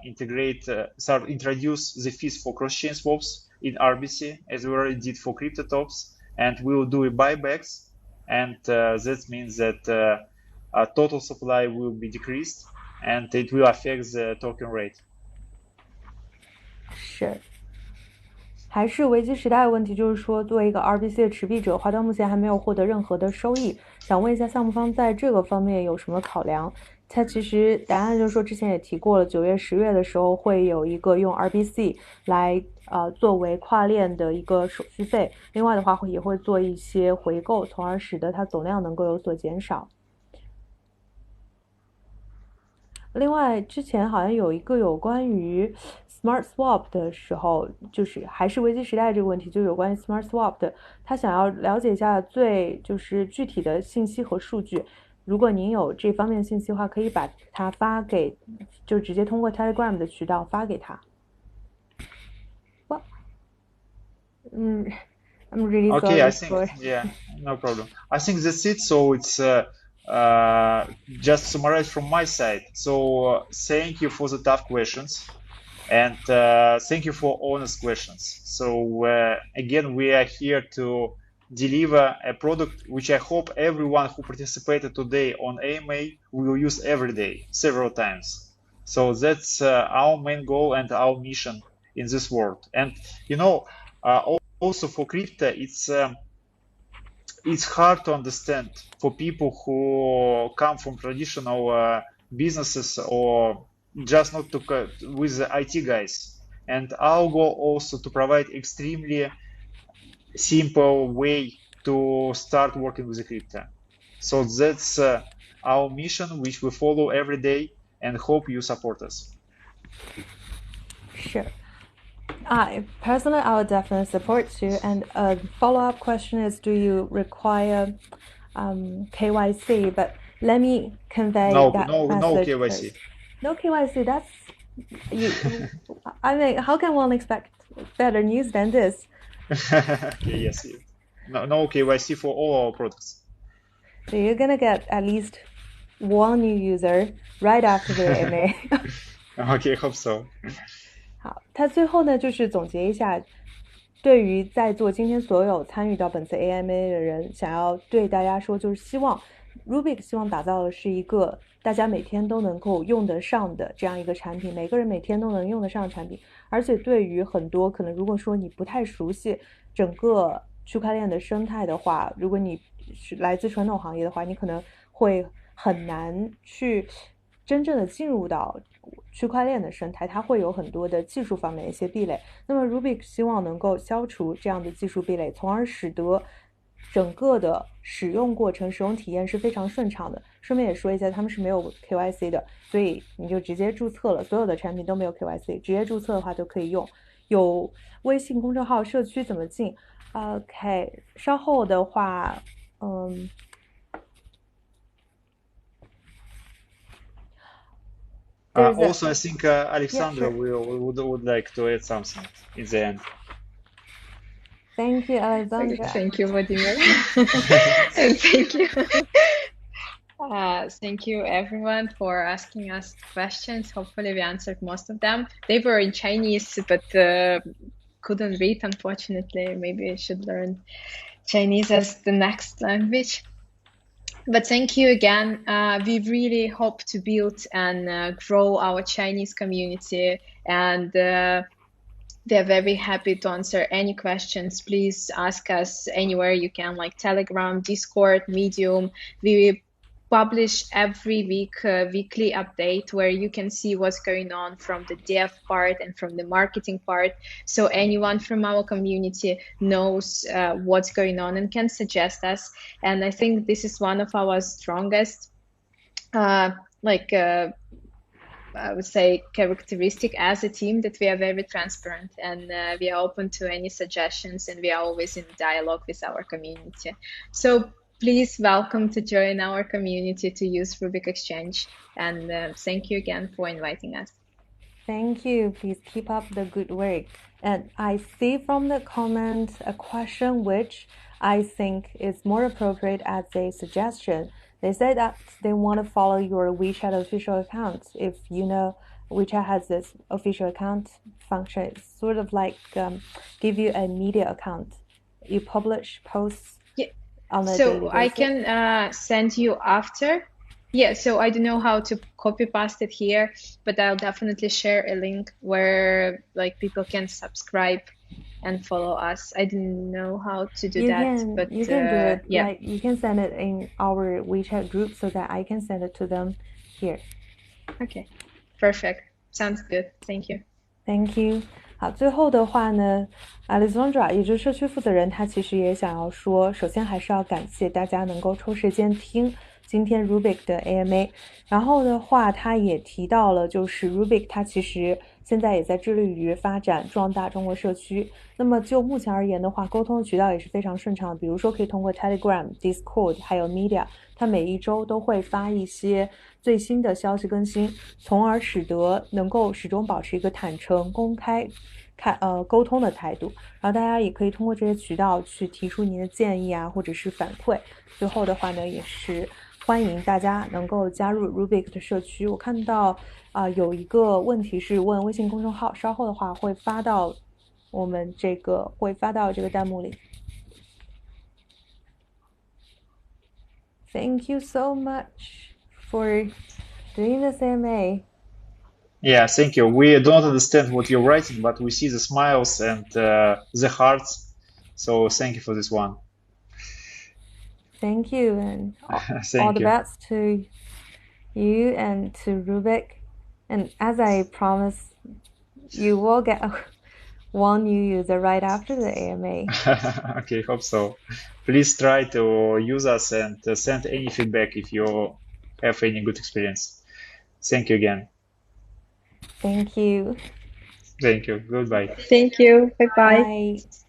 introduce the fees for cross-chain swaps in RBC as we already did for CryptoTops, and we will do buybacks, and that means that total supply will be decreased and it will affect the token rate. Sure. 还是危机时代的问题，就是说，作为一个 RBC 的持币者，到目前还没有获得任何的收益。想问一下，项目方在这个方面有什么考量？它其实答案就是说，之前也提过了，9月、10月的时候会有一个用 RBC 来作为跨链的一个手续费。另外的话，也会做一些回购，从而使得它总量能够有所减少。另外，之前好像有一个有关于 Smart Swap 的时候，就是还是危机时代这个问题，就有关于 Smart Swap 的，他想要了解一下就是具体的信息和数据。如果您有这方面信息的话，可以把它发给，就直接通过 Telegram 的渠道发给他。I'm really Okay, sorry I think, for. yeah, no problem. I think that's it. So it's just summarize from my side. So thank you for the tough questions, and thank you for honest questions. So again, we are here to deliver a product which I hope everyone who participated today on AMA will use every day, several times. So that's our main goal and our mission in this world. And also for crypto, it's hard to understand for people who come from traditional businesses or just not with the IT guys. And our goal also to provide extremely simple way to start working with the crypto. So that's our mission, which we follow every day, and hope you support us. Sure. Personally, I would definitely support you. And a follow-up question is, do you require KYC? But let me convey that message KYC. first. No KYC. That's you. I mean, how can one expect better news than this? Yes. No KYC for all our products. So you're gonna get at least one new user right after the AMA. Okay, hope so. 好，他最后呢就是总结一下，对于在座今天所有参与到本次 AMA 的人，想要对大家说，就是希望 Rubik 希望打造的是一个大家每天都能够用得上的这样一个产品，每个人每天都能用得上的产品。而且对于很多可能如果说你不太熟悉整个区块链的生态的话，如果你是来自传统行业的话，你可能会很难去真正的进入到区块链的生态，它会有很多的技术方面的一些壁垒。那么 Rubik 希望能够消除这样的技术壁垒，从而使得整个的使用过程、使用体验是非常顺畅的。顺便也说一下，他们是没有 KYC 的，所以你就直接注册了，所有的产品都没有 KYC， 直接注册的话就可以用。有微信公众号社区怎么进？OK， 稍后的话，Also, I think Alexandra would like to add something in the end. Thank you, Alexandra. Thank you, Vladimir. And thank you. Thank you, everyone, for asking us questions. Hopefully, we answered most of them. They were in Chinese, but couldn't read, unfortunately. Maybe I should learn Chinese as the next language. But thank you again. We really hope to build and grow our Chinese community, and we are very happy to answer any questions. Please ask us anywhere you can, like Telegram, Discord, Medium. We publish every week a weekly update where you can see what's going on from the dev part and from the marketing part. So anyone from our community knows what's going on and can suggest us. And I think this is one of our strongest, I would say, characteristic as a team, that we are very transparent and we are open to any suggestions, and we are always in dialogue with our community. So please welcome to join our community to use Rubik Exchange. And thank you again for inviting us. Thank you. Please keep up the good work. And I see from the comment a question which I think is more appropriate as a suggestion. They say that they want to follow your WeChat official account. If you know, WeChat has this official account function. It's sort of like give you a media account. You publish posts. So I can send you after. Yeah, so I don't know how to copy paste it here, but I'll definitely share a link where people can subscribe and follow us. I didn't know how to do but you can do it. Yeah, you can send it in our WeChat group so that I can send it to them here. Okay, perfect. Sounds good. Thank you. Thank you. 好，最后的话呢 ，Alexandra 也就是社区负责人，他其实也想要说，首先还是要感谢大家能够抽时间听今天 Rubik 的 AMA。然后的话，他也提到了，就是 Rubik 它其实现在也在致力于发展壮大中国社区。那么就目前而言的话，沟通的渠道也是非常顺畅的，比如说可以通过 Telegram、Discord 还有 Media，它每一周都会发一些最新的消息更新，从而使得能够始终保持一个坦诚、公开、沟通的态度。然后大家也可以通过这些渠道去提出您的建议啊，或者是反馈。最后的话呢，也是欢迎大家能够加入 Rubik 的社区。我看到有一个问题是问微信公众号，稍后的话会发到这个弹幕里。Thank you so much for doing this AMA. Yeah, thank you. We don't understand what you're writing, but we see the smiles and the hearts. So thank you for this one. Thank you, and Thank all the you. best to you and to Rubik. And as I promised, you will get one new user right after the AMA. Okay, hope so. Please try to use us and send any feedback if you have any good experience. Thank you again. Thank you. Thank you. Goodbye. Thank you. Bye-bye. Bye.